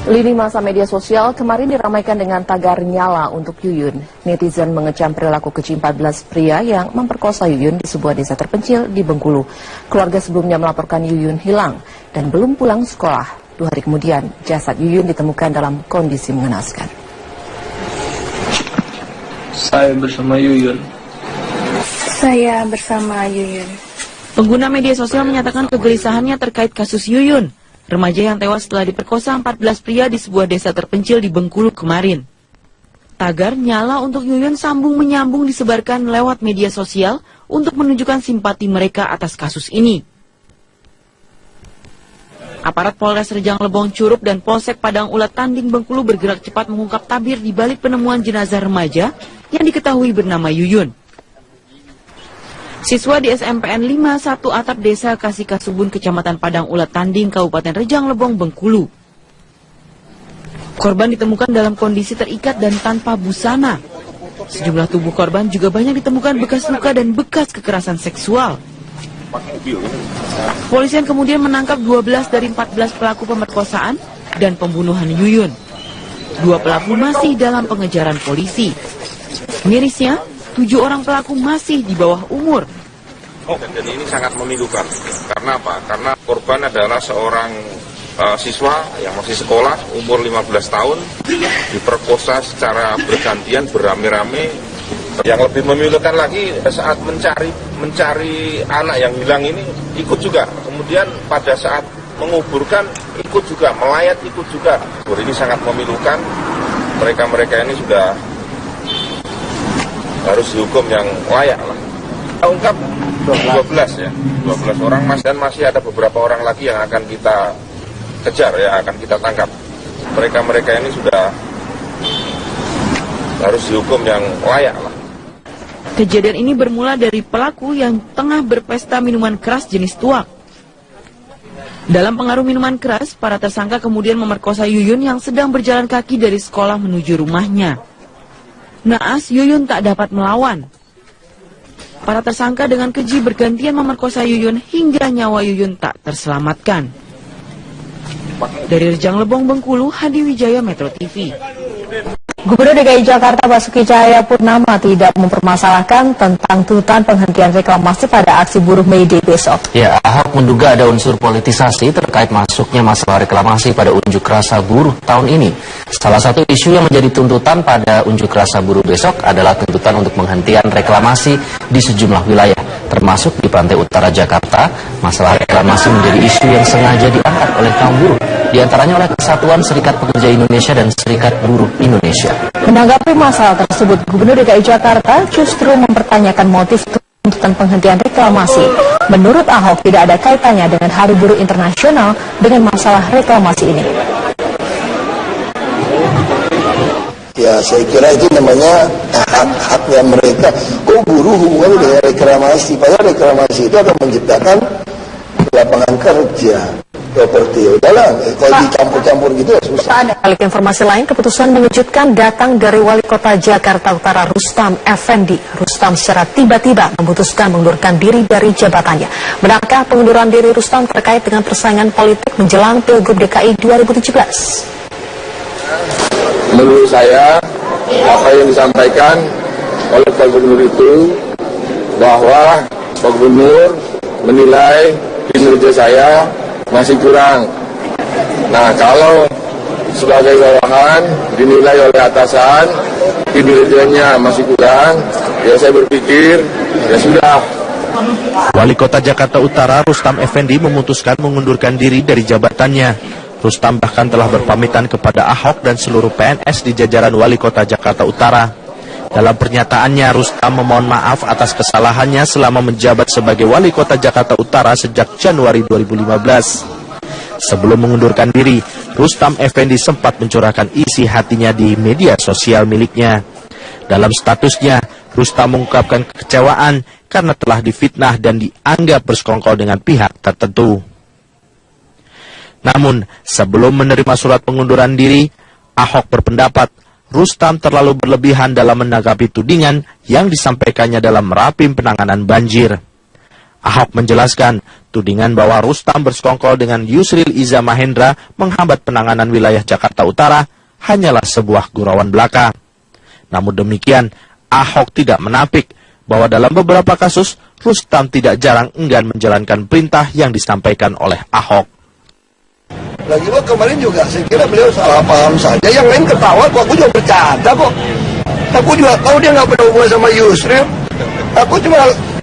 Lini masa media sosial kemarin diramaikan dengan tagar nyala untuk Yuyun. Netizen mengecam perilaku keji 14 pria yang memperkosa Yuyun di sebuah desa terpencil di Bengkulu. Keluarga sebelumnya melaporkan Yuyun hilang dan belum pulang sekolah. 2 hari kemudian, jasad Yuyun ditemukan dalam kondisi mengenaskan. Saya bersama Yuyun. Saya bersama Yuyun. Pengguna media sosial menyatakan kegelisahannya terkait kasus Yuyun, remaja yang tewas setelah diperkosa 14 pria di sebuah desa terpencil di Bengkulu kemarin. Tagar nyala untuk Yuyun sambung menyambung disebarkan lewat media sosial untuk menunjukkan simpati mereka atas kasus ini. Aparat Polres Rejang Lebong Curup dan Polsek Padang Ulat Tanding Bengkulu bergerak cepat mengungkap tabir di balik penemuan jenazah remaja yang diketahui bernama Yuyun. Siswa di SMPN 51 Atap Desa Kasih Kasubun, Kecamatan Padang Ulat Tanding, Kabupaten Rejang Lebong, Bengkulu. Korban ditemukan dalam kondisi terikat dan tanpa busana. Sejumlah tubuh korban juga banyak ditemukan bekas luka dan bekas kekerasan seksual. Polisian kemudian menangkap 12 dari 14 pelaku pemerkosaan dan pembunuhan Yuyun. 2 pelaku masih dalam pengejaran polisi. Mirisnya, 7 orang pelaku masih di bawah umur. Dan ini sangat memilukan. Karena apa? Karena korban adalah seorang siswa yang masih sekolah, umur 15 tahun, diperkosa secara bergantian, beramai-ramai. Yang lebih memilukan lagi, saat mencari anak yang hilang ini, ikut juga. Kemudian pada saat menguburkan, ikut juga, melayat ikut juga. Ini sangat memilukan. Mereka-mereka ini sudah harus dihukum yang layak lah. Kita ungkap 12 ya, 12 orang dan masih ada beberapa orang lagi yang akan kita kejar ya, akan kita tangkap. Mereka-mereka ini sudah harus dihukum yang layak lah. Kejadian ini bermula dari pelaku yang tengah berpesta minuman keras jenis tuak. Dalam pengaruh minuman keras, para tersangka kemudian memerkosa Yuyun yang sedang berjalan kaki dari sekolah menuju rumahnya. Naas, Yuyun tak dapat melawan. Para tersangka dengan keji bergantian memerkosa Yuyun hingga nyawa Yuyun tak terselamatkan. Dari Rejang Lebong, Bengkulu, Hadi Wijaya, Metro TV. Gubernur DKI Jakarta Basuki Cahayapurnama tidak mempermasalahkan tentang tuntutan penghentian reklamasi pada aksi buruh May Day besok. Ya, Ahok menduga ada unsur politisasi terkait masuknya masalah reklamasi pada unjuk rasa buruh tahun ini. Salah satu isu yang menjadi tuntutan pada unjuk rasa buruh besok adalah tuntutan untuk penghentian reklamasi di sejumlah wilayah, termasuk di pantai utara Jakarta. Masalah reklamasi menjadi isu yang sengaja diangkat oleh kaum buruh, diantaranya oleh Kesatuan Serikat Pekerja Indonesia dan Serikat Buruh Indonesia. Menanggapi masalah tersebut, Gubernur DKI Jakarta justru mempertanyakan motif tuntutan penghentian reklamasi. Menurut Ahok, tidak ada kaitannya dengan Hari Buruh Internasional dengan masalah reklamasi ini. Ya, saya kira itu namanya hak-haknya mereka. Kok buruh hubungannya dengan reklamasi? Padahal reklamasi itu akan menciptakan lapangan kerja. Seperti udahlah, kalau dicampur-campur gitu ya susah. Balik informasi lain, keputusan mengejutkan datang dari Wali Kota Jakarta Utara Rustam Effendi. Rustam secara tiba-tiba memutuskan mengundurkan diri dari jabatannya. Benarkah pengunduran diri Rustam terkait dengan persaingan politik menjelang Pilgub DKI 2017? Menurut saya, apa yang disampaikan oleh Pak Gubernur itu, bahwa Pak Gubernur menilai kinerja saya masih kurang. Nah, kalau sebagai bawahan dinilai oleh atasan kinerjanya masih kurang, ya saya berpikir ya sudah. Wali Kota Jakarta Utara Rustam Effendi memutuskan mengundurkan diri dari jabatannya. Rustam bahkan telah berpamitan kepada Ahok dan seluruh PNS di jajaran Wali Kota Jakarta Utara. Dalam pernyataannya, Rustam memohon maaf atas kesalahannya selama menjabat sebagai Wali Kota Jakarta Utara sejak Januari 2015. Sebelum mengundurkan diri, Rustam Effendi sempat mencurahkan isi hatinya di media sosial miliknya. Dalam statusnya, Rustam mengungkapkan kekecewaan karena telah difitnah dan dianggap bersekongkol dengan pihak tertentu. Namun, sebelum menerima surat pengunduran diri, Ahok berpendapat Rustam terlalu berlebihan dalam menanggapi tudingan yang disampaikannya dalam rapim penanganan banjir. Ahok menjelaskan, tudingan bahwa Rustam bersekongkol dengan Yusril Iza Mahendra menghambat penanganan wilayah Jakarta Utara hanyalah sebuah gurauan belaka. Namun demikian, Ahok tidak menampik bahwa dalam beberapa kasus, Rustam tidak jarang enggan menjalankan perintah yang disampaikan oleh Ahok. Lagi kemarin juga saya kira beliau salah paham saja, yang lain ketawa kok, aku juga bercanda kok. Aku juga tahu dia nggak berhubungan sama Yusril. Aku cuma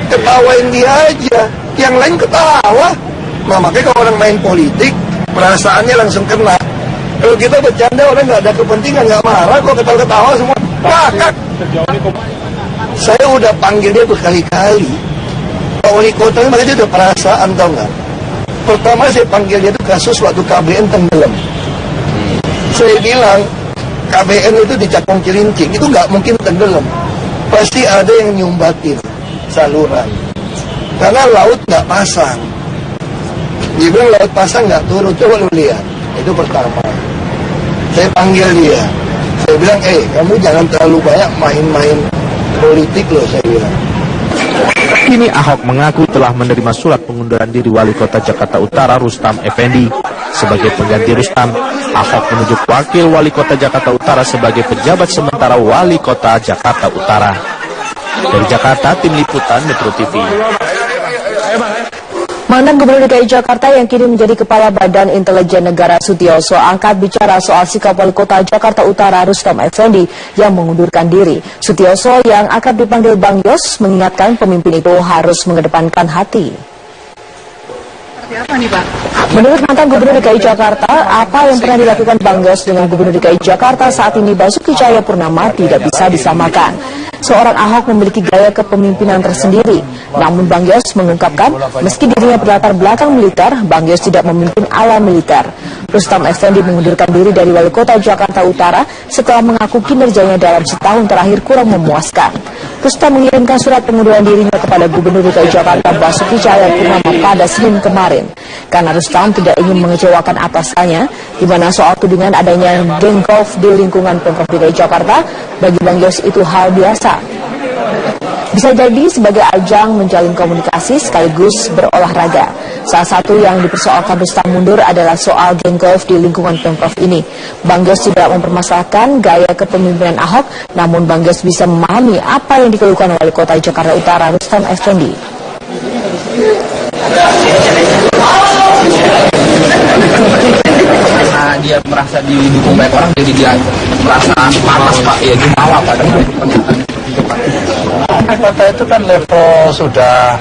ketawain dia aja, yang lain ketawa. Nah makanya kalau orang main politik, perasaannya langsung kena. Kalau kita bercanda orang nggak ada kepentingan, nggak marah kok, ketawa-ketawa semua. Kakak, saya udah panggil dia berkali-kali. Pak Wali Kota ini dia udah perasaan, tau nggak? Pertama saya panggil dia itu kasus waktu KBN tenggelam. Saya bilang KBN itu di Cakung Cilincing, itu nggak mungkin tenggelam. Pasti ada yang nyumbatin saluran. Karena laut nggak pasang. Dia bilang laut pasang nggak turun, coba lu lihat. Itu pertama. Saya panggil dia. Saya bilang, kamu jangan terlalu banyak main-main politik loh, saya bilang. Kini Ahok mengaku telah menerima surat pengunduran diri Wali Kota Jakarta Utara Rustam Effendi. Sebagai pengganti Rustam, Ahok menunjuk Wakil Wali Kota Jakarta Utara sebagai pejabat sementara Wali Kota Jakarta Utara. Dari Jakarta, Tim Liputan Metro TV. Mantan Gubernur DKI Jakarta yang kini menjadi Kepala Badan Intelijen Negara Sutioso angkat bicara soal sikap Wali Kota Jakarta Utara Rustam Effendi yang mengundurkan diri. Sutioso yang akrab dipanggil Bang Yos mengingatkan pemimpin itu harus mengedepankan hati. Apa nih, Pak? Menurut mantan Gubernur DKI Jakarta, apa yang pernah dilakukan Bang Yos dengan Gubernur DKI Jakarta saat ini Basuki Cahayapurnama tidak bisa disamakan. Seorang Ahok memiliki gaya kepemimpinan tersendiri. Namun Bang Yos mengungkapkan, meski dirinya berlatar belakang militer, Bang Yos tidak memimpin ala militer. Rustam Effendi mengundurkan diri dari Wali Kota Jakarta Utara setelah mengaku kinerjanya dalam setahun terakhir kurang memuaskan. Rustam mengirimkan surat pengunduran dirinya kepada Gubernur DKI Jakarta Basuki Cahayapurnama pada Senin kemarin. Karena Rustam tidak ingin mengecewakan atasannya, di mana soal tudingan adanya geng golf di lingkungan Pemprov DKI Jakarta, bagi Bang Yos itu hal biasa. Bisa jadi sebagai ajang menjalin komunikasi sekaligus berolahraga. Salah satu yang dipersoalkan Rustam mundur adalah soal geng golf di lingkungan Pemprov ini. Bang Yos tidak mempermasalahkan gaya kepemimpinan Ahok, namun Bang Yos bisa memahami apa yang dikeluhkan Wali Kota Jakarta Utara Rustam Effendi. Karena dia merasa didukung banyak orang, jadi dia merasa panas, Pak. Ya gimana Pak dengan pernyataan itu, Pak? Kota itu kan level sudah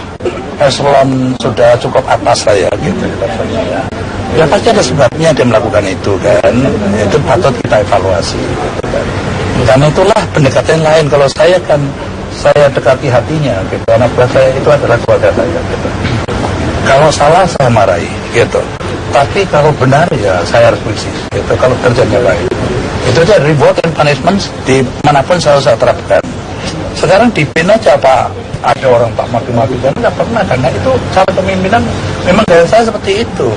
eselon sudah cukup atas lah ya gitu levelnya ya. Ya pasti ada sebabnya dia melakukan itu kan. Itu patut kita evaluasi gitu kan. Karena itulah pendekatan lain. Kalau saya kan saya dekati hatinya gitu. Karena buat saya itu adalah keluarga saya gitu. Kalau salah saya marahi gitu. Tapi kalau benar ya saya harus puisi gitu. Kalau kerjanya baik. Itu aja reward and punishment di manapun saya terapkan. Sekarang di PIN aja Pak, ada orang tak maki-maki dan nggak pernah, karena itu cara kepemimpinan memang gaya saya seperti itu.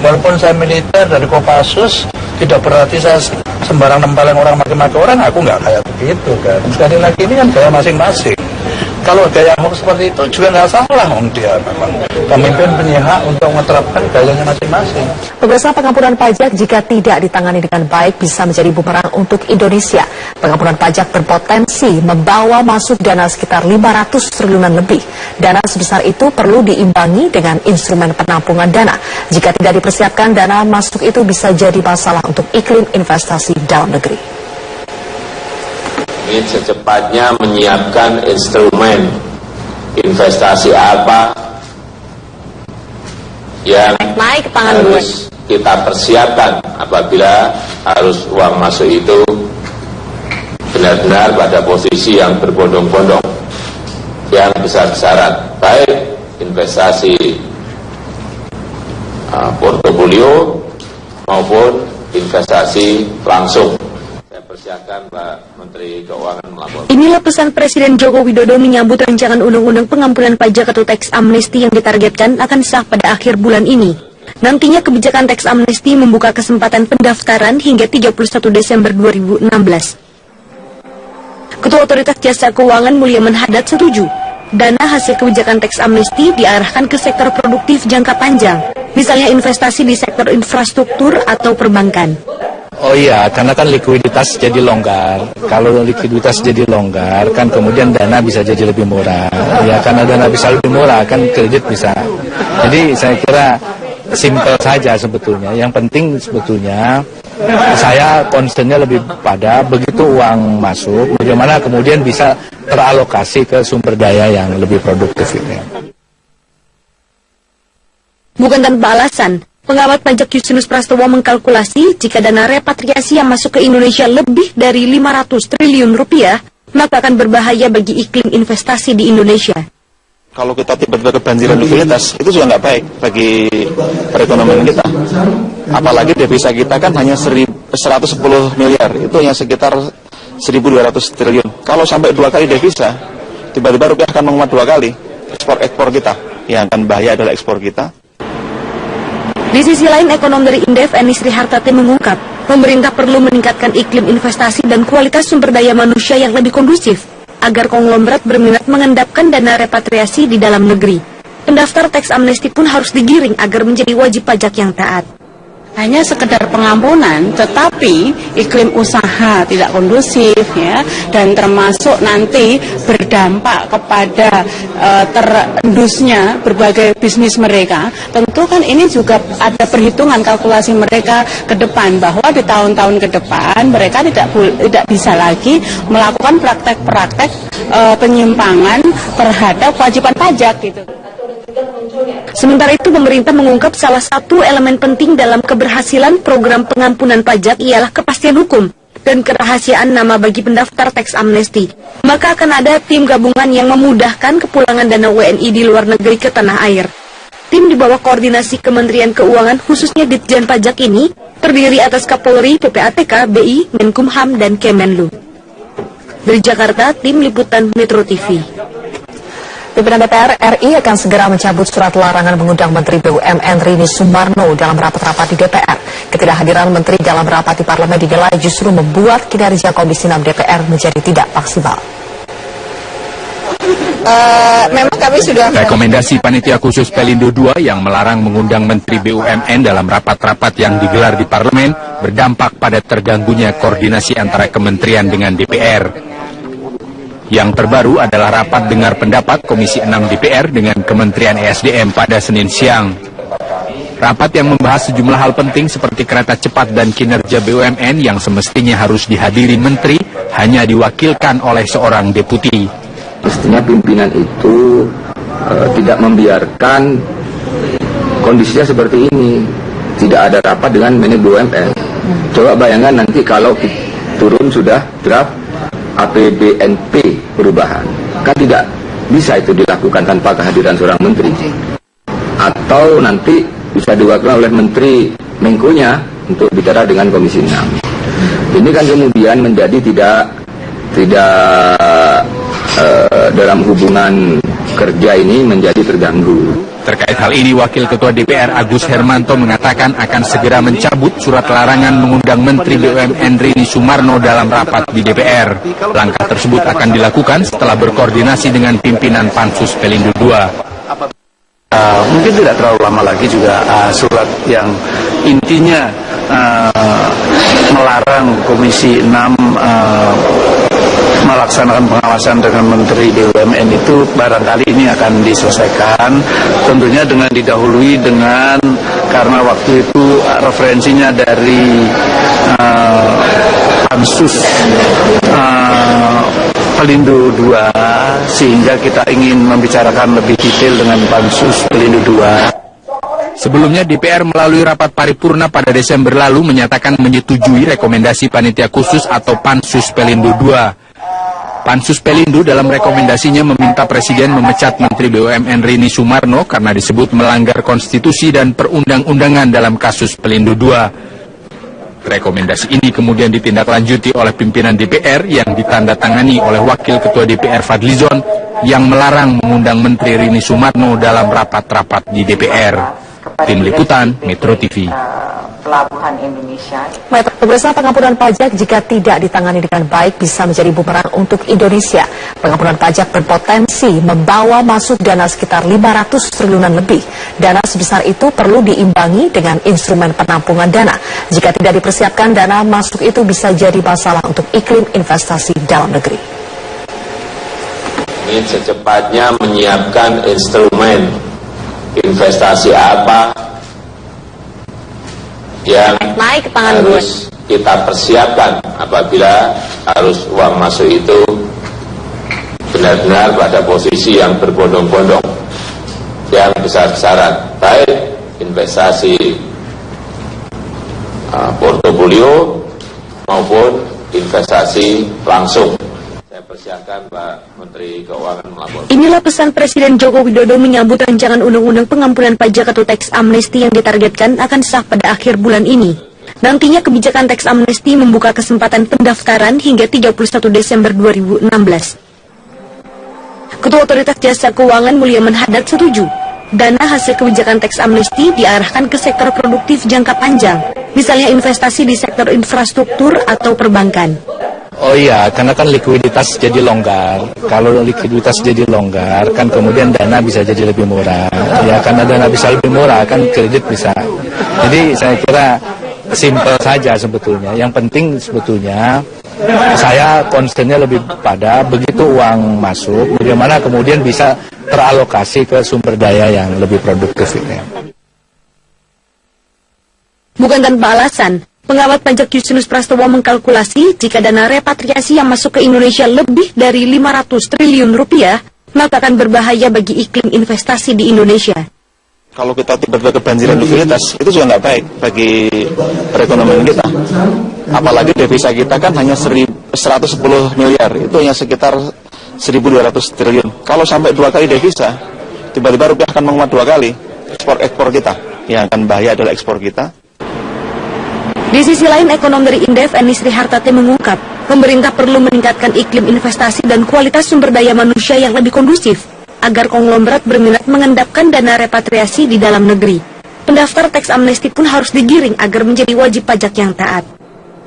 Walaupun saya militer dari Kopassus, tidak berarti saya sembarang nempelin orang maki-maki orang, aku nggak kayak begitu kan. Sekali lagi ini kan gaya masing-masing. Kalau gaya Ahok seperti itu juga nggak salah, dia memang pemimpin punya hak untuk menerapkan gayanya masing-masing. Pemirsa, pengampunan pajak jika tidak ditangani dengan baik bisa menjadi bumerang untuk Indonesia. Pengampunan pajak berpotensi membawa masuk dana sekitar 500 triliunan lebih. Dana sebesar itu perlu diimbangi dengan instrumen penampungan dana. Jika tidak dipersiapkan, dana masuk itu bisa jadi masalah untuk iklim investasi dalam negeri. Ini secepatnya menyiapkan instrumen investasi apa yang naik tangan harus kita persiapkan apabila harus uang masuk itu benar-benar pada posisi yang berbondong-bondong, yang besar-besaran, baik investasi portofolio maupun investasi langsung. Persiapkan Pak Menteri Keuangan melapor. Inilah pesan Presiden Joko Widodo menyambut rancangan undang-undang pengampunan pajak atau tax amnesty yang ditargetkan akan sah pada akhir bulan ini. Nantinya kebijakan tax amnesty membuka kesempatan pendaftaran hingga 31 Desember 2016. Ketua Otoritas Jasa Keuangan Mulyaman Haddad setuju. Dana hasil kebijakan teks amnesti diarahkan ke sektor produktif jangka panjang, misalnya investasi di sektor infrastruktur atau perbankan. Oh iya, karena kan likuiditas jadi longgar. Kalau likuiditas jadi longgar, kan kemudian dana bisa jadi lebih murah. Ya, karena dana bisa lebih murah, kan kredit bisa. Jadi saya kira simpel saja sebetulnya. Yang penting sebetulnya saya concernnya lebih pada begitu uang masuk, bagaimana kemudian bisa teralokasi ke sumber daya yang lebih produktif ini. Bukan tanpa alasan, pengamat pajak Justinus Prastowo mengkalkulasi jika dana repatriasi yang masuk ke Indonesia lebih dari 500 triliun rupiah, maka akan berbahaya bagi iklim investasi di Indonesia. Kalau kita tiba-tiba kebanjiran likuiditas, itu juga nggak baik bagi perekonomian kita. Apalagi devisa kita kan hanya 110 miliar, itu hanya sekitar 1.200 triliun. Kalau sampai 2 kali devisa, tiba-tiba rupiah akan menguat 2 kali. Ekspor kita, yang akan bahaya adalah ekspor kita. Di sisi lain, ekonom dari Indef, Eni Sri Hartati mengungkap, pemerintah perlu meningkatkan iklim investasi dan kualitas sumber daya manusia yang lebih kondusif, agar konglomerat berminat mengendapkan dana repatriasi di dalam negeri. Pendaftar teks amnesti pun harus digiring agar menjadi wajib pajak yang taat. Hanya sekedar pengampunan, tetapi iklim usaha tidak kondusif, ya, dan termasuk nanti berdampak kepada terendusnya berbagai bisnis mereka. Tentu kan ini juga ada perhitungan kalkulasi mereka ke depan, bahwa di tahun-tahun ke depan mereka tidak bisa lagi melakukan praktek-praktek penyimpangan terhadap kewajiban pajak gitu. Sementara itu, pemerintah mengungkap salah satu elemen penting dalam keberhasilan program pengampunan pajak ialah kepastian hukum dan kerahasiaan nama bagi pendaftar teks amnesti. Maka akan ada tim gabungan yang memudahkan kepulangan dana WNI di luar negeri ke tanah air. Tim di bawah koordinasi Kementerian Keuangan, khususnya Ditjen Pajak ini, terdiri atas Kapolri, PPATK, BI, Menkumham, dan Kemenlu. Dari Jakarta, tim liputan Metro TV. Pimpinan DPR RI akan segera mencabut surat larangan mengundang Menteri BUMN Rini Sumarno dalam rapat-rapat di DPR. Ketidakhadiran Menteri dalam rapat di Parlemen dinilai justru membuat kinerja Komisi 6 DPR menjadi tidak maksimal. Memang kami sudah rekomendasi Panitia Khusus Pelindo II yang melarang mengundang Menteri BUMN dalam rapat-rapat yang digelar di Parlemen berdampak pada terganggunya koordinasi antara kementerian dengan DPR. Yang terbaru adalah rapat dengar pendapat Komisi 6 DPR dengan Kementerian ESDM pada Senin siang. Rapat yang membahas sejumlah hal penting seperti kereta cepat dan kinerja BUMN yang semestinya harus dihadiri Menteri hanya diwakilkan oleh seorang deputi. Mestinya pimpinan itu tidak membiarkan kondisinya seperti ini. Tidak ada rapat dengan manajemen BUMN. Coba bayangkan nanti kalau turun sudah draft APBNP perubahan, kan tidak bisa itu dilakukan tanpa kehadiran seorang menteri, atau nanti bisa diwakilkan oleh menteri Menko-nya untuk bicara dengan Komisi 6. Ini kan kemudian menjadi tidak dalam hubungan kerja ini menjadi terganggu. Terkait hal ini, Wakil Ketua DPR Agus Hermanto mengatakan akan segera mencabut surat larangan mengundang Menteri BUMN Rini Sumarno dalam rapat di DPR. Langkah tersebut akan dilakukan setelah berkoordinasi dengan pimpinan Pansus Pelindo II. Mungkin tidak terlalu lama lagi juga surat yang intinya melarang Komisi 6 melaksanakan pengawasan dengan Menteri BUMN itu barangkali ini akan diselesaikan, tentunya dengan didahului dengan, karena waktu itu referensinya dari Pansus Pelindo II, sehingga kita ingin membicarakan lebih detail dengan Pansus Pelindo II. Sebelumnya DPR melalui rapat paripurna pada Desember lalu menyatakan menyetujui rekomendasi Panitia Khusus atau Pansus Pelindo II. Pansus Pelindo dalam rekomendasinya meminta Presiden memecat Menteri BUMN Rini Sumarno karena disebut melanggar konstitusi dan perundang-undangan dalam kasus Pelindo II. Rekomendasi ini kemudian ditindaklanjuti oleh pimpinan DPR yang ditandatangani oleh Wakil Ketua DPR Fadlizon yang melarang mengundang Menteri Rini Sumarno dalam rapat-rapat di DPR. Tim Liputan Metro TV. pelabuhan Indonesia. Pemirsa, pengampunan pajak jika tidak ditangani dengan baik bisa menjadi bumerang untuk Indonesia. Pengampunan pajak berpotensi membawa masuk dana sekitar 500 triliunan lebih. Dana sebesar itu perlu diimbangi dengan instrumen penampungan dana. Jika tidak dipersiapkan, dana masuk itu bisa jadi masalah untuk iklim investasi dalam negeri. Ingin secepatnya menyiapkan instrumen investasi apa yang naik ke tangan harus kita persiapkan apabila arus uang masuk itu benar-benar pada posisi yang berbondong-bondong, yang besar-besaran, baik investasi portofolio maupun investasi langsung. Saya persiapkan Pak Menteri Keuangan melaporkan. Inilah pesan Presiden Joko Widodo menyambut rancangan undang-undang pengampunan pajak atau teks amnesti yang ditargetkan akan sah pada akhir bulan ini. Nantinya kebijakan teks amnesti membuka kesempatan pendaftaran hingga 31 Desember 2016. Ketua Otoritas Jasa Keuangan Mulyaman Haddad setuju. Dana hasil kebijakan teks amnesti diarahkan ke sektor produktif jangka panjang, misalnya investasi di sektor infrastruktur atau perbankan. Oh iya, karena kan likuiditas jadi longgar. Kalau likuiditas jadi longgar, kan kemudian dana bisa jadi lebih murah. Ya, karena dana bisa lebih murah, kan kredit bisa. Jadi saya kira simpel saja sebetulnya. Yang penting sebetulnya saya concernnya lebih pada begitu uang masuk, bagaimana kemudian bisa teralokasi ke sumber daya yang lebih produktif ini. Bukan tanpa alasan, pengamat pajak Justinus Prastowo mengkalkulasi jika dana repatriasi yang masuk ke Indonesia lebih dari 500 triliun rupiah, maka akan berbahaya bagi iklim investasi di Indonesia. Kalau kita tiba-tiba kebanjiran likuiditas, itu juga nggak baik bagi perekonomian kita. Apalagi devisa kita kan hanya 110 miliar, itu hanya sekitar 1.200 triliun. Kalau sampai 2 kali devisa, tiba-tiba rupiah akan menguat 2 kali ekspor kita. Yang akan bahaya adalah ekspor kita. Di sisi lain, ekonom dari Indef, Eni Sri Hartati mengungkap, pemerintah perlu meningkatkan iklim investasi dan kualitas sumber daya manusia yang lebih kondusif, agar konglomerat berminat mengendapkan dana repatriasi di dalam negeri. Pendaftar teks amnesti pun harus digiring agar menjadi wajib pajak yang taat.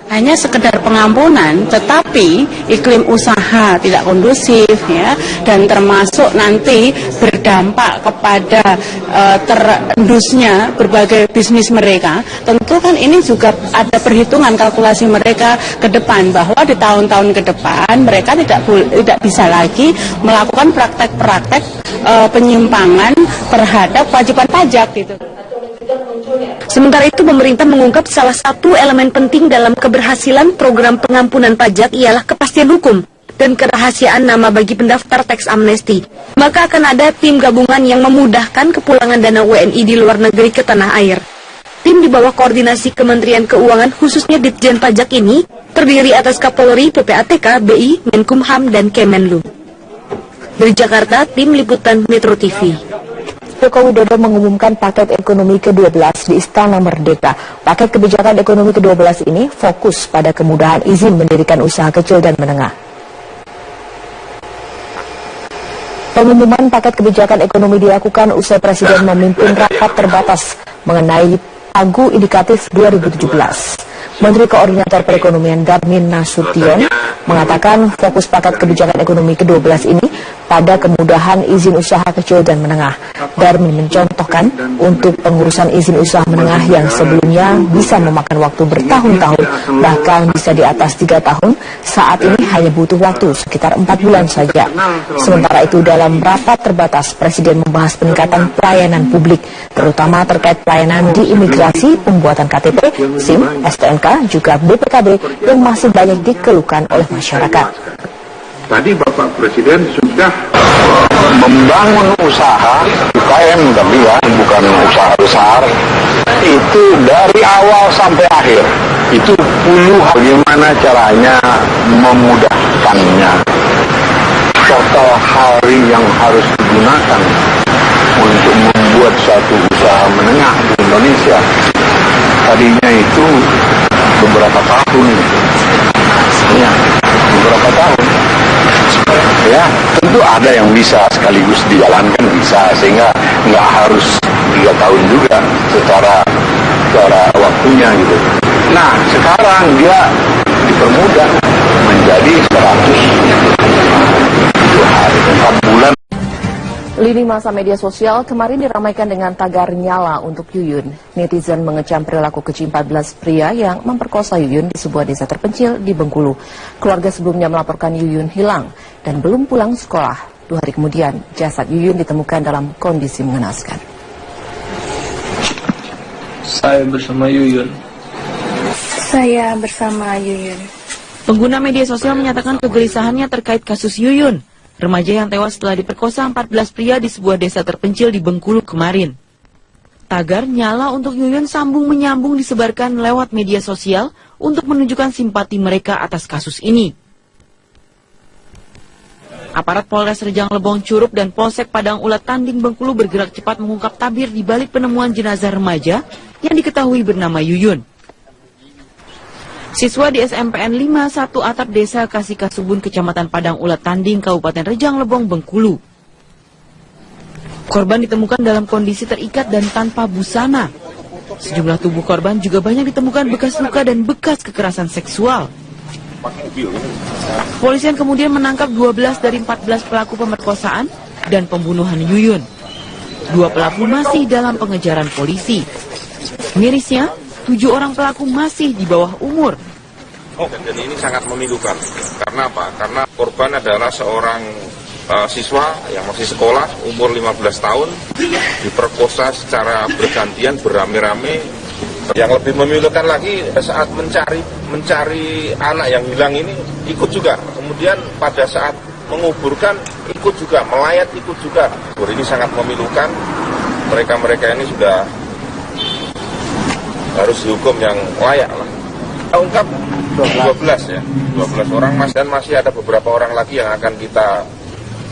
Hanya sekedar pengampunan, tetapi iklim usaha tidak kondusif, ya, dan termasuk nanti berdampak kepada terendusnya berbagai bisnis mereka. Tentu kan ini juga ada perhitungan kalkulasi mereka ke depan, bahwa di tahun-tahun ke depan mereka tidak bisa lagi melakukan praktek-praktek penyimpangan terhadap kewajiban pajak gitu. Sementara itu, pemerintah mengungkap salah satu elemen penting dalam keberhasilan program pengampunan pajak ialah kepastian hukum dan kerahasiaan nama bagi pendaftar teks amnesti. Maka akan ada tim gabungan yang memudahkan kepulangan dana WNI di luar negeri ke tanah air. Tim di bawah koordinasi Kementerian Keuangan khususnya Ditjen Pajak ini terdiri atas Kapolri, PPATK, BI, Menkumham, dan Kemenlu. Dari Jakarta, tim liputan Metro TV. Joko Widodo mengumumkan paket ekonomi ke-12 di Istana Merdeka. Paket kebijakan ekonomi ke-12 ini fokus pada kemudahan izin mendirikan usaha kecil dan menengah. Pengumuman paket kebijakan ekonomi dilakukan usai Presiden memimpin rapat terbatas mengenai Pagu Indikatif 2017. Menteri Koordinator Perekonomian Darmin Nasution mengatakan fokus paket kebijakan ekonomi ke-12 ini pada kemudahan izin usaha kecil dan menengah. Darmin mencontohkan untuk pengurusan izin usaha menengah yang sebelumnya bisa memakan waktu bertahun-tahun, bahkan bisa di atas 3 tahun, saat ini hanya butuh waktu sekitar 4 bulan saja. Sementara itu dalam rapat terbatas, Presiden membahas peningkatan pelayanan publik, terutama terkait pelayanan di imigrasi, pembuatan KTP, SIM, STNK, juga BPKB yang masih banyak dikeluhkan oleh masyarakat. Tadi Bapak Presiden sudah membangun usaha UKM, tapi ya bukan usaha besar, itu dari awal sampai akhir itu puluhan. Bagaimana caranya memudahkannya, total hari yang harus digunakan untuk membuat satu usaha menengah di Indonesia. Tadinya itu beberapa tahun, ya, beberapa tahun. Ya, tentu ada yang bisa sekaligus dijalankan, bisa, sehingga nggak harus 3 tahun juga secara secara waktunya gitu. Nah sekarang dia dipermudah menjadi 100 hari, 4 bulan. Lini masa media sosial kemarin diramaikan dengan tagar nyala untuk Yuyun. Netizen mengecam perilaku keji 14 pria yang memperkosa Yuyun di sebuah desa terpencil di Bengkulu. Keluarga sebelumnya melaporkan Yuyun hilang dan belum pulang sekolah. 2 hari kemudian, jasad Yuyun ditemukan dalam kondisi mengenaskan. Saya bersama Yuyun. Saya bersama Yuyun. Pengguna media sosial menyatakan kegelisahannya terkait kasus Yuyun, remaja yang tewas setelah diperkosa 14 pria di sebuah desa terpencil di Bengkulu kemarin. Tagar nyala untuk Yuyun sambung-menyambung disebarkan lewat media sosial untuk menunjukkan simpati mereka atas kasus ini. Aparat Polres Rejang Lebong Curup dan Polsek Padang Ulat Tanding Bengkulu bergerak cepat mengungkap tabir di balik penemuan jenazah remaja yang diketahui bernama Yuyun. Siswa di SMPN 51 Atap Desa Kasihkasubun, Kecamatan Padang Ulat Tanding, Kabupaten Rejang Lebong, Bengkulu. Korban ditemukan dalam kondisi terikat dan tanpa busana. Sejumlah tubuh korban juga banyak ditemukan bekas luka dan bekas kekerasan seksual. Polisian kemudian menangkap 12 dari 14 pelaku pemerkosaan dan pembunuhan Yuyun. 2 pelaku masih dalam pengejaran polisi. Mirisnya, 7 orang pelaku masih di bawah umur. Dan ini sangat memilukan. Karena apa? Karena korban adalah seorang siswa yang masih sekolah, umur 15 tahun, diperkosa secara bergantian, beramai-ramai. Yang lebih memilukan lagi, saat mencari anak yang hilang ini, ikut juga. Kemudian pada saat menguburkan, ikut juga, melayat ikut juga. Ini sangat memilukan. Mereka-mereka ini sudah harus dihukum yang layak lah. Kita ungkap 12 ya, 12 orang dan masih ada beberapa orang lagi yang akan kita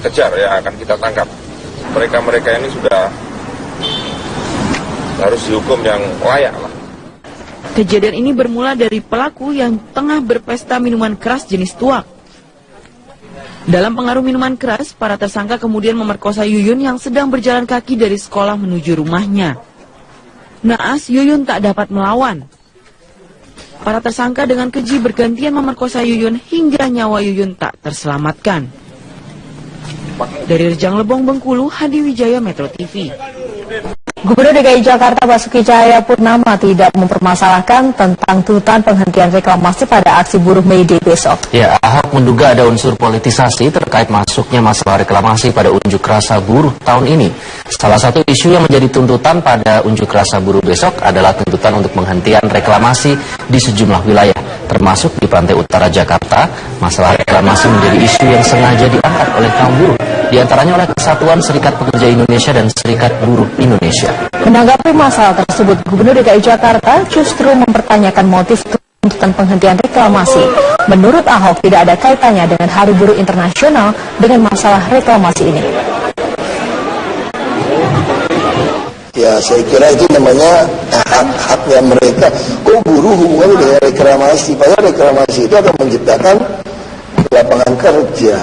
kejar ya, akan kita tangkap. Mereka-mereka ini sudah harus dihukum yang layak lah. Kejadian ini bermula dari pelaku yang tengah berpesta minuman keras jenis tuak. Dalam pengaruh minuman keras, para tersangka kemudian memerkosa Yuyun yang sedang berjalan kaki dari sekolah menuju rumahnya. Naas, Yuyun tak dapat melawan. Para tersangka dengan keji bergantian memerkosa Yuyun hingga nyawa Yuyun tak terselamatkan. Dari Rejang Lebong, Bengkulu, Hadi Wijaya, Metro TV. Gubernur DKI Jakarta Basuki Cahayapurnama tidak mempermasalahkan tentang tuntutan penghentian reklamasi pada aksi buruh May Day besok. Ya, Ahok menduga ada unsur politisasi terkait masuknya masalah reklamasi pada unjuk rasa buruh tahun ini. Salah satu isu yang menjadi tuntutan pada unjuk rasa buruh besok adalah tuntutan untuk penghentian reklamasi di sejumlah wilayah, termasuk di pantai utara Jakarta. Masalah reklamasi menjadi isu yang sengaja diangkat oleh kaum buruh, diantaranya oleh Kesatuan Serikat Pekerja Indonesia dan Serikat Buruh Indonesia. Menanggapi masalah tersebut, Gubernur DKI Jakarta justru mempertanyakan motif tuntutan penghentian reklamasi. Menurut Ahok, tidak ada kaitannya dengan Hari Buruh Internasional dengan masalah reklamasi ini. Ya, saya kira itu namanya hak-haknya mereka. Kok buruh hubungannya dengan reklamasi? Padahal reklamasi itu akan menciptakan lapangan kerja.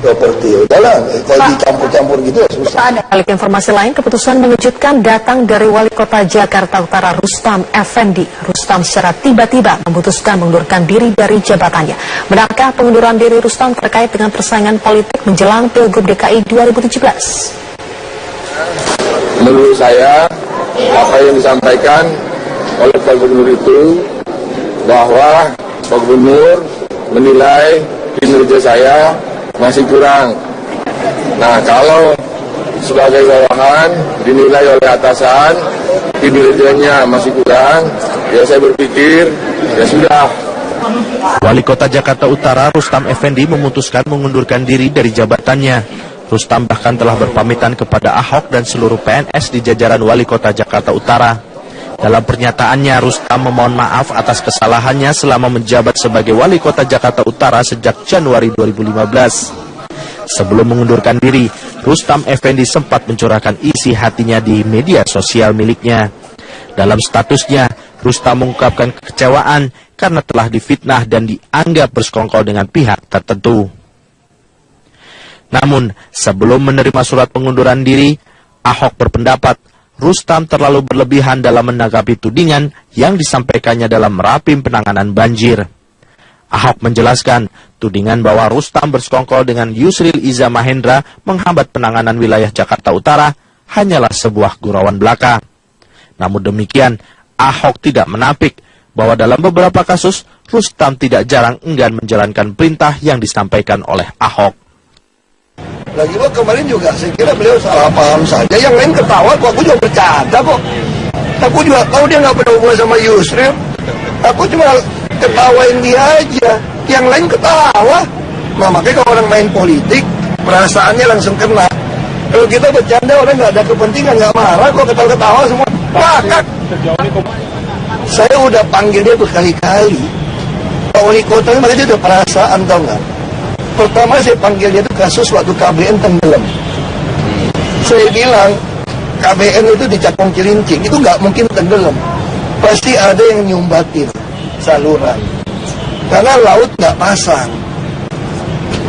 Properti, udahlah, kalau dicampur-campur gitu ya susah. Balik informasi lain, keputusan mengejutkan datang dari Wali Kota Jakarta Utara Rustam Effendi. Rustam secara tiba-tiba memutuskan mengundurkan diri dari jabatannya. Benarkah pengunduran diri Rustam terkait dengan persaingan politik menjelang Pilgub DKI 2017? Menurut saya, apa yang disampaikan oleh Pak Gubernur itu, bahwa Pak Gubernur menilai kinerja saya masih kurang. Nah, kalau sebagai bawahan dinilai oleh atasan kinerjanya masih kurang, ya saya berpikir ya sudah. Wali Kota Jakarta Utara Rustam Effendi memutuskan mengundurkan diri dari jabatannya. Rustam bahkan telah berpamitan kepada Ahok dan seluruh PNS di jajaran Wali Kota Jakarta Utara. Dalam pernyataannya, Rustam memohon maaf atas kesalahannya selama menjabat sebagai Wali Kota Jakarta Utara sejak Januari 2015. Sebelum mengundurkan diri, Rustam Effendi sempat mencurahkan isi hatinya di media sosial miliknya. Dalam statusnya, Rustam mengungkapkan kekecewaan karena telah difitnah dan dianggap bersekongkol dengan pihak tertentu. Namun, sebelum menerima surat pengunduran diri, Ahok berpendapat Rustam terlalu berlebihan dalam menanggapi tudingan yang disampaikannya dalam rapim penanganan banjir. Ahok menjelaskan, tudingan bahwa Rustam bersekongkol dengan Yusril Iza Mahendra menghambat penanganan wilayah Jakarta Utara hanyalah sebuah gurauan belaka. Namun demikian, Ahok tidak menampik bahwa dalam beberapa kasus, Rustam tidak jarang enggan menjalankan perintah yang disampaikan oleh Ahok. Lagi pula kemarin juga saya kira beliau salah paham saja. Yang lain ketawa kok, aku juga bercanda kok. Aku juga tahu dia nggak pernah hubungan sama Yusril. Aku cuma ketawain dia aja. Yang lain ketawa. Nah makanya kalau orang main politik, perasaannya langsung kena. Kalau kita bercanda orang nggak ada kepentingan, nggak marah kok, ketawa-ketawa semua. Ngakak. Saya udah panggil dia berkali-kali. Pak Wali Kota ini makanya dia udah perasaan, tau nggak? Pertama saya panggil dia itu kasus waktu KBN tenggelam. Saya bilang KBN itu di Cakung Cilincing itu nggak mungkin tenggelam, pasti ada yang nyumbatin saluran karena laut nggak pasang.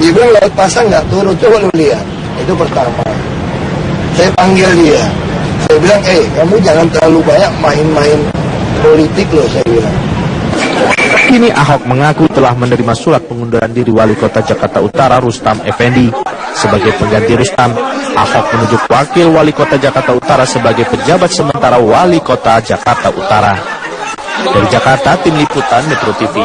Dia bilang laut pasang nggak turun, coba lu lihat. Itu pertama. Saya panggil dia, saya bilang kamu jangan terlalu banyak main-main politik loh, saya bilang. Kini Ahok mengaku telah menerima surat pengunduran diri Wali Kota Jakarta Utara Rustam Effendi. Sebagai pengganti Rustam, Ahok menunjuk Wakil Wali Kota Jakarta Utara sebagai pejabat sementara Wali Kota Jakarta Utara. Dari Jakarta, Tim Liputan Metro TV.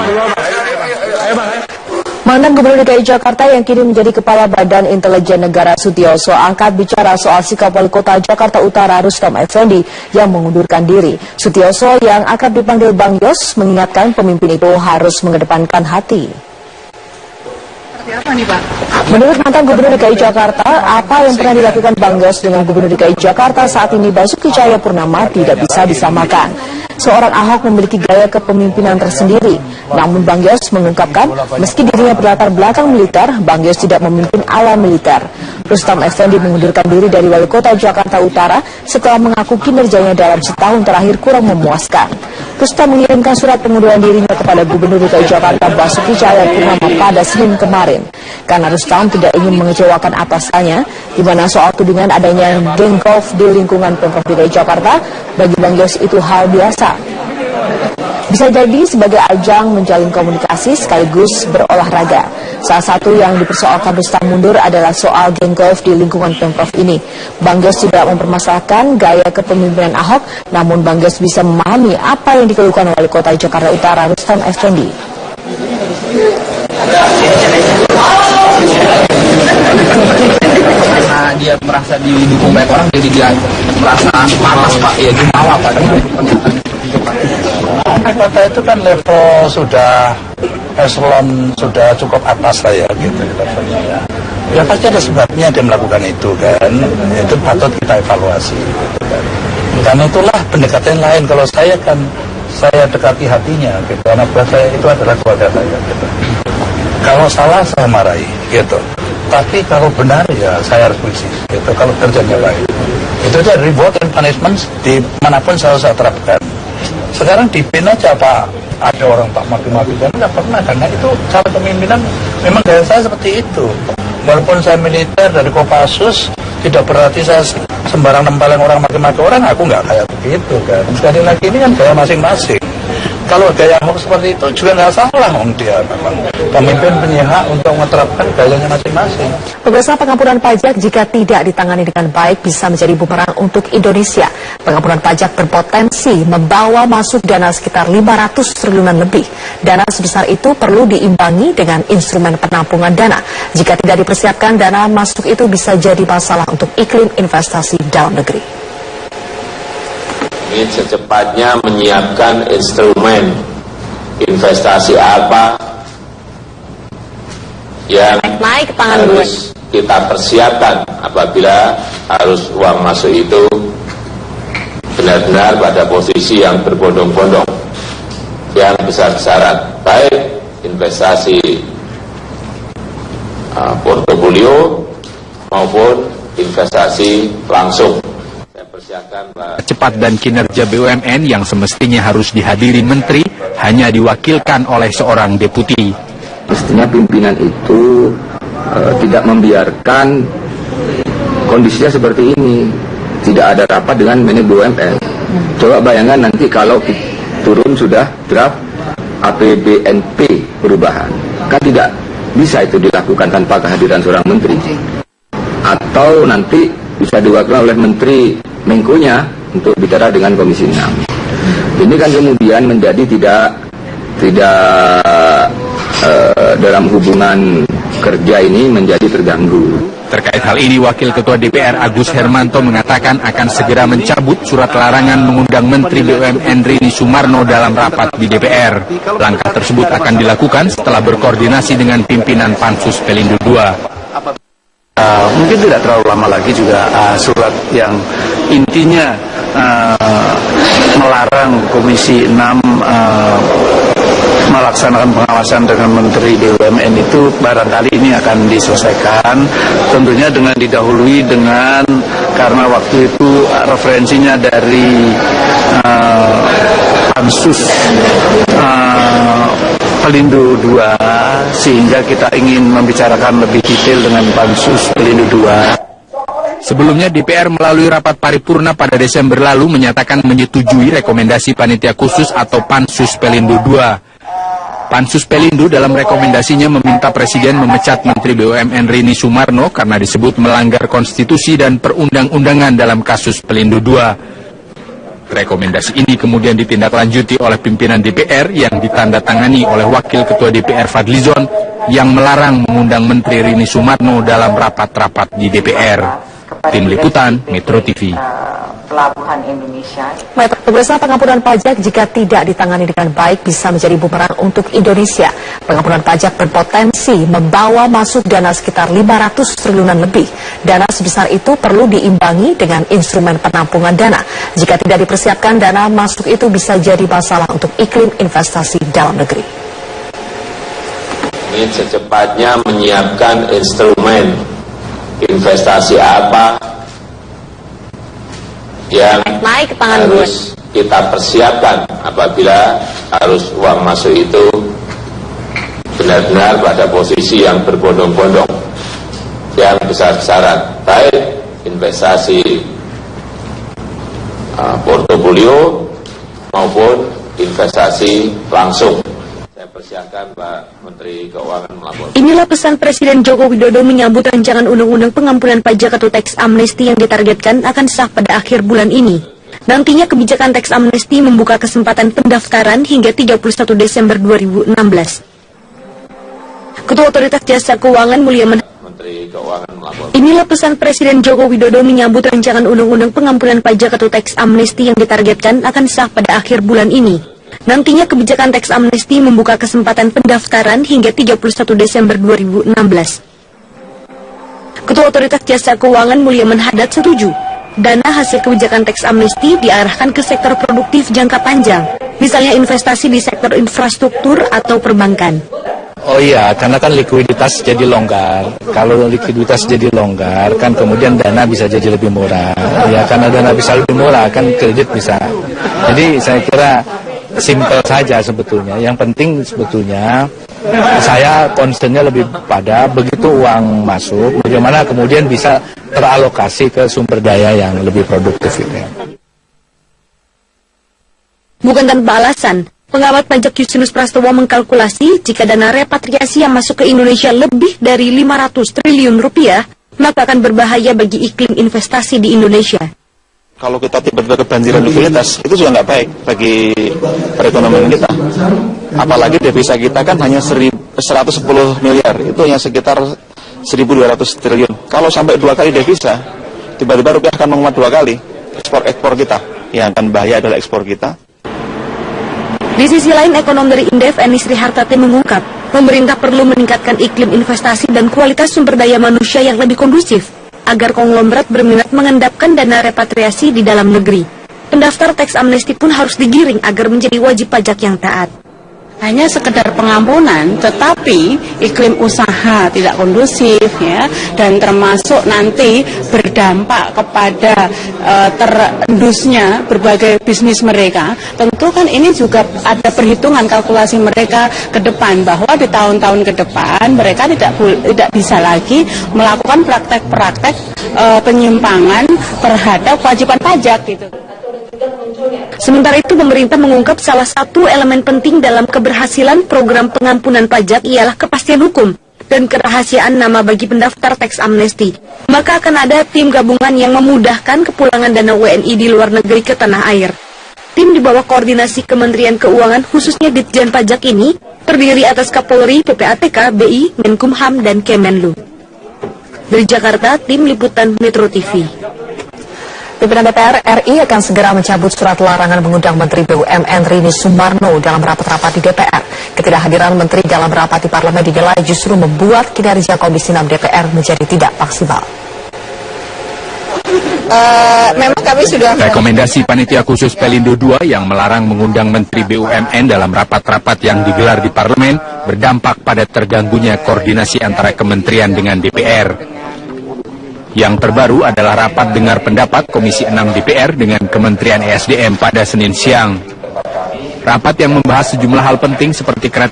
Mantan Gubernur DKI Jakarta yang kini menjadi Kepala Badan Intelijen Negara Sutioso angkat bicara soal sikap Wali Kota Jakarta Utara Rustam Effendi yang mengundurkan diri. Sutioso yang akrab dipanggil Bang Yos mengingatkan pemimpin itu harus mengedepankan hati. Seperti apa nih Pak? Menurut mantan Gubernur DKI Jakarta, apa yang pernah dilakukan Bang Yos dengan Gubernur DKI Jakarta saat ini Basuki Cahayapurnama tidak bisa disamakan. Seorang Ahok memiliki gaya kepemimpinan tersendiri. Namun Bang Yos mengungkapkan, meski dirinya berlatar belakang militer, Bang Yos tidak memimpin ala militer. Rustam Effendi mengundurkan diri dari Wali Kota Jakarta Utara setelah mengaku kinerjanya dalam setahun terakhir kurang memuaskan. Rustam mengirimkan surat pengunduran dirinya kepada Gubernur DKI Jakarta Basuki Cahayapurnama pada Senin kemarin. Karena Rustam tidak ingin mengecewakan atasannya, di mana soal tudingan adanya geng golf di lingkungan Pemprov DKI Jakarta, bagi Bang Yos itu hal biasa. Bisa jadi sebagai ajang menjalin komunikasi sekaligus berolahraga. Salah satu yang dipersoalkan Rustam mundur adalah soal geng golf di lingkungan Pemprov ini. Bang Yos tidak mempermasalahkan gaya kepemimpinan Ahok, namun Bang Yos bisa memahami apa yang dikeluhkan Wali Kota Jakarta Utara Rustam Effendi. Karena dia merasa didukung banyak orang, jadi dia merasa panas Pak, ya jumawa Pak. Kota itu kan level sudah eselon sudah cukup atas lah ya gitu levelnya ya. Ya pasti ada sebabnya dia melakukan itu kan. Itu patut kita evaluasi gitu kan. Karena itulah pendekatan lain. Kalau saya kan saya dekati hatinya gitu. Karena buat saya itu adalah keluarga saya gitu. Kalau salah saya marahi gitu. Tapi kalau benar ya saya harus puisi gitu. Kalau kerjanya baik. Itu aja reward and punishment di manapun saya terapkan. Sekarang di PIN aja Pak, ada orang tak maki-maki dan nggak pernah, karena itu cara kepemimpinan memang gaya saya seperti itu. Walaupun saya militer dari Kopassus, tidak berarti saya sembarang nempelin orang maki-maki orang, aku nggak kayak begitu kan. Sekali lagi ini kan gaya masing-masing. Kalau gaya Ahok seperti itu juga nggak salah, dia memang pemimpin punya hak untuk menerapkan gayanya masing-masing. Pemirsa, pengampunan pajak jika tidak ditangani dengan baik bisa menjadi bumerang untuk Indonesia. Pengampunan pajak berpotensi membawa masuk dana sekitar 500 triliunan lebih. Dana sebesar itu perlu diimbangi dengan instrumen penampungan dana. Jika tidak dipersiapkan, dana masuk itu bisa jadi masalah untuk iklim investasi dalam negeri. Ingin secepatnya menyiapkan instrumen investasi apa yang harus kita persiapkan apabila harus uang masuk itu benar-benar pada posisi yang berbondong-bondong, yang besar-besaran, baik investasi portofolio maupun investasi langsung. Cepat dan kinerja BUMN yang semestinya harus dihadiri menteri hanya diwakilkan oleh seorang deputi. Mestinya pimpinan itu tidak membiarkan kondisinya seperti ini. tidak ada rapat dengan Menko BUMN. Coba bayangkan nanti kalau turun sudah draft APBNP perubahan, kan tidak bisa itu dilakukan tanpa kehadiran seorang menteri, atau nanti bisa diwakilkan oleh menteri Menko-nya untuk bicara dengan Komisi 6. Ini kan kemudian menjadi tidak dalam hubungan kerja ini menjadi terganggu. Terkait hal ini, Wakil Ketua DPR Agus Hermanto mengatakan akan segera mencabut surat larangan mengundang Menteri BUMN Rini Sumarno dalam rapat di DPR. Langkah tersebut akan dilakukan setelah berkoordinasi dengan pimpinan Pansus Pelindo II. Mungkin tidak terlalu lama lagi juga surat yang intinya melarang Komisi 6 melaksanakan pengawasan dengan Menteri BUMN itu barangkali ini akan diselesaikan, tentunya dengan didahului dengan, karena waktu itu referensinya dari Pansus Pelindo II, sehingga kita ingin membicarakan lebih detail dengan Pansus Pelindo II. Sebelumnya DPR melalui rapat paripurna pada Desember lalu menyatakan menyetujui rekomendasi panitia khusus atau Pansus Pelindo II. Pansus Pelindo dalam rekomendasinya meminta Presiden memecat Menteri BUMN Rini Sumarno karena disebut melanggar konstitusi dan perundang-undangan dalam kasus Pelindo II. Rekomendasi ini kemudian ditindaklanjuti oleh pimpinan DPR yang ditandatangani oleh Wakil Ketua DPR Fadlizon yang melarang mengundang Menteri Rini Sumarno dalam rapat-rapat di DPR. Tim Liputan Metro TV. Pelabuhan Indonesia. Pemirsa, pengampunan pajak jika tidak ditangani dengan baik bisa menjadi bumerang untuk Indonesia. Pengampunan pajak berpotensi membawa masuk dana sekitar 500 triliunan lebih. Dana sebesar itu perlu diimbangi dengan instrumen penampungan dana. Jika tidak dipersiapkan, dana masuk itu bisa jadi masalah untuk iklim investasi dalam negeri. Ini secepatnya menyiapkan instrumen investasi apa yang naik ke tangan harus kita persiapkan apabila arus uang masuk itu benar-benar pada posisi yang berbondong-bondong, yang besar-besaran, baik investasi portofolio maupun investasi langsung. Saya persiapkan Pak Menteri Keuangan melaporkan. Inilah pesan Presiden Joko Widodo menyambut rancangan undang-undang pengampunan pajak atau teks amnesti yang ditargetkan akan sah pada akhir bulan ini. Nantinya kebijakan teks amnesti membuka kesempatan pendaftaran hingga 31 Desember 2016. Ketua Otoritas Jasa Keuangan Menteri Keuangan melaporkan. Inilah pesan Presiden Joko Widodo menyambut rancangan undang-undang pengampunan pajak atau teks amnesti yang ditargetkan akan sah pada akhir bulan ini. Nantinya kebijakan teks amnesti membuka kesempatan pendaftaran hingga 31 Desember 2016. Ketua Otoritas Jasa Keuangan Mulyaman Hadad setuju. Dana hasil kebijakan teks amnesti diarahkan ke sektor produktif jangka panjang, misalnya investasi di sektor infrastruktur atau perbankan. Oh iya, karena kan likuiditas jadi longgar. Kalau likuiditas jadi longgar, kan kemudian dana bisa jadi lebih murah. Ya, karena dana bisa lebih murah, kan kredit bisa. Jadi saya kira simpel saja sebetulnya. Yang penting sebetulnya saya concernnya lebih pada begitu uang masuk, bagaimana kemudian bisa teralokasi ke sumber daya yang lebih produktif itu. Bukan tanpa alasan, pengamat pajak Justinus Prastowo mengkalkulasi jika dana repatriasi yang masuk ke Indonesia lebih dari 500 triliun rupiah, maka akan berbahaya bagi iklim investasi di Indonesia. Kalau kita tiba-tiba kebanjiran likuiditas, itu juga nggak baik bagi perekonomian kita. Apalagi devisa kita kan hanya 110 miliar, itu hanya sekitar 1.200 triliun. Kalau sampai 2 kali devisa, tiba-tiba rupiah akan menguat 2 kali. Ekspor kita, yang akan bahaya adalah ekspor kita. Di sisi lain, ekonom dari Indef, Eni Sri Hartati mengungkap, pemerintah perlu meningkatkan iklim investasi dan kualitas sumber daya manusia yang lebih kondusif, agar konglomerat berminat mengendapkan dana repatriasi di dalam negeri. Pendaftar teks amnesti pun harus digiring agar menjadi wajib pajak yang taat. hanya sekedar pengampunan, tetapi iklim usaha tidak kondusif ya, dan termasuk nanti berdampak kepada terendusnya berbagai bisnis mereka. Tentu kan ini juga ada perhitungan kalkulasi mereka ke depan, bahwa di tahun-tahun ke depan mereka tidak bisa lagi melakukan praktek-praktek penyimpangan terhadap kewajiban pajak gitu. Sementara itu, pemerintah mengungkap salah satu elemen penting dalam keberhasilan program pengampunan pajak ialah kepastian hukum dan kerahasiaan nama bagi pendaftar teks amnesti. Maka akan ada tim gabungan yang memudahkan kepulangan dana WNI di luar negeri ke tanah air. Tim di bawah koordinasi Kementerian Keuangan, khususnya Ditjen Pajak ini, terdiri atas Kapolri, PPATK, BI, Menkumham, dan Kemenlu. Dari Jakarta, Tim Liputan Metro TV. Pimpinan DPR RI akan segera mencabut surat larangan mengundang Menteri BUMN Rini Sumarno dalam rapat-rapat di DPR. Ketidakhadiran Menteri dalam rapat di Parlemen dinilai justru membuat kinerja Komisi 6 DPR menjadi tidak maksimal. Memang kami sudah rekomendasi Panitia Khusus Pelindo II yang melarang mengundang Menteri BUMN dalam rapat-rapat yang digelar di Parlemen berdampak pada terganggunya koordinasi antara kementerian dengan DPR. Yang terbaru adalah rapat dengar pendapat Komisi 6 DPR dengan Kementerian ESDM pada Senin siang. Rapat yang membahas sejumlah hal penting seperti kereta